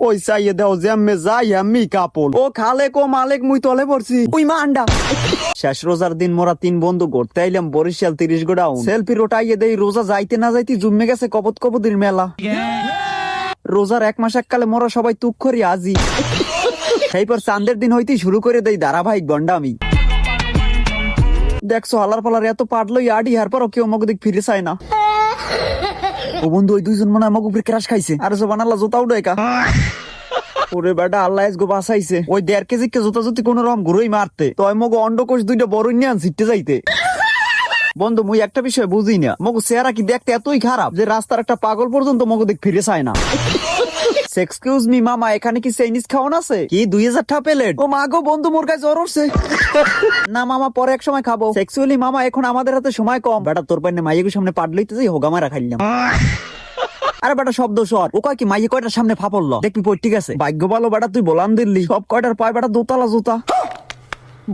ওই চাইয়ে দাও জেমে যাই আমি কাপল ও খালে কো মালিক মুই তলে পড়ছি ওই মা আন্ডা। শেষ রোজার দিন মোরা 3 বন্ধু ঘুরতে আইলাম বরিশাল 30 গোডাউন। সেলফি রোটাইয়ে দেই রোজা যাইতে না যাইতে জুমে গেছে কপত কপতির মেলা। রোজার 1 মাস এককালে মোরা সবাই তুক করি আজি। সেইপর চাঁদের দিন হইতেই শুরু করে দেই ধারাবাহিক গন্ডামি। দেখছো হালার পালার এত পাটলো ইয়াডি হার পর কেউ মগ দিক ফিরে চায় না। ও বন্ধু ওই 2 জন মনে হয় মগ উপরে ক্রাশ খাইছে আর জবান আল্লাহ জোতা উড়ে একা। ওরে বেটা আল্লাহ গো বাঁচাইছে ওই 1.5 কেজি কে জোতা জুতি কোন রকম ঘুরোই মারতে তয় মগ অন্ডকোষ 2টা বড় নিয়ে ছিটতে যাইতে। বন্ধু মুই একটা বিষয় বুঝি না মগ চেহারা কি দেখতে এতই খারাপ যে রাস্তার একটা পাগল পর্যন্ত মগ দিক ফিরে চায় না। এক্সকিউজ মি মামা এখানে কি চাইনিজ খাওয়ান আছে কি 2000 টাকা প্লেট? ও মা গো বন্ধু মোর গায়ে জ্বর উঠছে। না মামা পরে এক সময় খাবো। সেক্সুয়ালি মামা এখন আমাদের হাতে সময় কম। বেটা তোর পাইনে মাইয়ের সামনে পাট লইতে যাই হোগামারা খাইলাম। আরে বেটা শব্দ সর ও কয় কি মাইয়ে কয়টার সামনে ফাপড়ল দেখবি পর ঠিক আছে। ভাগ্য ভালো বেটা তুই বলান দিল্লি সব কয়টার পায় বেটা দোতলা জুতা।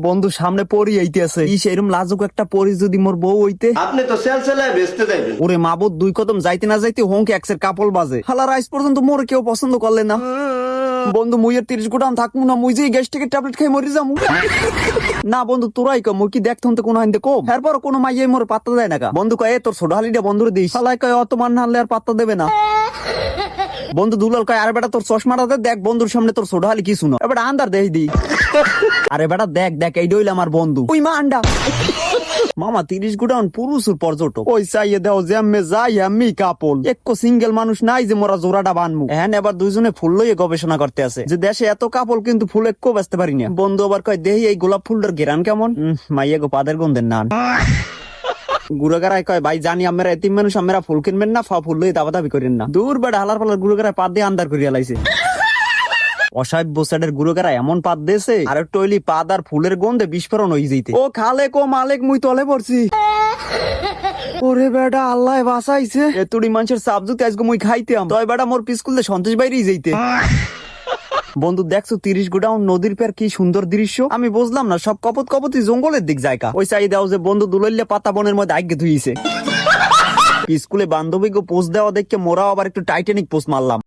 বন্ধু সামনে পরি আইতে আছে কি সেরম লাজুক একটা পরি যদি মোর বউ হইতে। আপনি তো সেলসেলায় বেচতে যাইবেন। ওরে মাবুদ 2 কদম যাইতে না যাইতে হোঁকে এক্সের কাপল বাজে। হালার আইস পর্যন্ত মোর কেউ পছন্দ করলে না। বন্ধু মুই আর 30 গোটাম থাকমু না মুই যে গ্যাস্ট্রিকের ট্যাবলেট খাই মরি যামু। না বন্ধু তোরাই কম মুই কি দেখতন তো কোন হাইন্দে কম এরপর কোন মাইয়াই মোর পাত্তা দেয় না। বন্ধু কয় তোর ছোট হালিটা বন্ধুরে দিস শালায় কয় অত মান হারলে আর পাত্তা দেবে না। বন্ধু দুলাল কয় আরে বেটা তোর চশমাটাতে দেখ বন্ধুর সামনে তোর ছোট হালি কি শুনো এবার আন্দার দেই দি। আরে বেটা দেখ দেখ এইটা হইল আমার বন্ধু ওই মা আন্ডা। মামা 30 গোডাউন পুরুষের পর্যটক ওই চাইয়ে দাও জেমে যাই আমি কাপল একো সিঙ্গেল মানুষ নাই যে মোরা জোড়াটা বানমু। হ্যাঁ এবার 2 জনে ফুল লইয়ে গবেষণা করতে আছে যে দেশে এত কাপল কিন্তু ফুল একো বেচতে পারি না। বন্ধু আবার কয় দেহি এই গোলাপ ফুলটার ঘেরান কেমন মাইয়া গো পাদের গন্ধের নান। গুড়াগারায় কয় ভাই জানি আমরা এতিম মানুষ আমরা ফুল কিনবেন না ফুল লইয়ে দাবা দাবি করেন না। দূর বেড়া হালার পালার গুড়াগারায় পাত দিয়ে আন্দার করিয়া লাইছে। অসাব্য সাইডের গুড়াগারা এমন পাত দিয়েছে আর টইলি পাত আর ফুলের গন্ধে বিস্ফোরণ হয়ে যাইতে। ও খালে কো মালিক মুই তলে পড়ছি। ওরে বেটা আল্লাহ বাঁচাইছে এতুড়ি মানুষের সাবজুতে আজকে মুই খাইতাম তয় বেটা মোর পিসকুল সন্তোষ বাইরেই যাইতে। বন্ধু দেখছো 30 গোডাউন নদীর পের কি সুন্দর দৃশ্য। আমি বুঝলাম না সব কপত কপতি জঙ্গলের দিক জায়গা। ওই চাই দাও যে বন্ধু দুলাইলে পাতা বনের মধ্যে আগে ধুইছে। স্কুলে বান্ধবীকে পোস্ট দেওয়া দেখে মোরাও আবার একটু টাইটানিক পোস্ট মারলাম।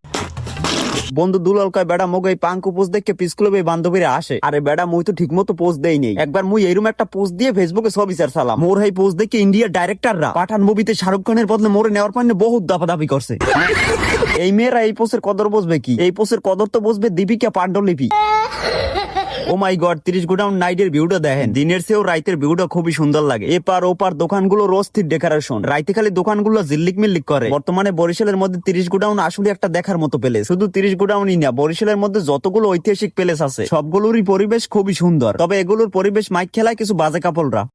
বন্ধু দুলাল কয় বেড়া মগ এই পাঙ্কু পোস্ট দেখে পিসকুলে বান্ধবীরা আসে। আরে বেড়া মুই তো ঠিক মতো পোস্ট দেই নেই। একবার মুই এইরকম একটা পোস্ট দিয়ে ফেসবুকে সব বিচার চালাম। মোর এই পোস্ট দেখে ইন্ডিয়ার ডাইরেক্টররা পাঠান মুভিতে শাহরুখ খানের বদলে মোরে নেওয়ার পান্নে বহুত দাপাদাপি করছে। এই মেয়েরা এই পোস্টের কদর বুঝবে কি? এই পোস্টের কদর তো বুঝবে দীপিকা পাণ্ডুলিপি। ও মাই গড 30 গোডাউন নাইটের ভিউটা দেখেন দিনের চেয়েও রাইতের ভিউটা খুবই সুন্দর লাগে। এপার ওপার দোকানগুলো অস্থির ডেকোরেশন রাইতে খালি দোকানগুলো জিল্লিক মিল্লিক করে। বর্তমানে বরিশালের মধ্যে 30 গোডাউন আসলে একটা দেখার মতো প্লেস। শুধু 30 গোডাউনই না বরিশালের মধ্যে যতগুলো ঐতিহাসিক প্লেস আছে সবগুলোরই পরিবেশ খুবই সুন্দর। তবে এগুলোর পরিবেশ মাইক খেলায় কিছু বাজে কাপড়রা।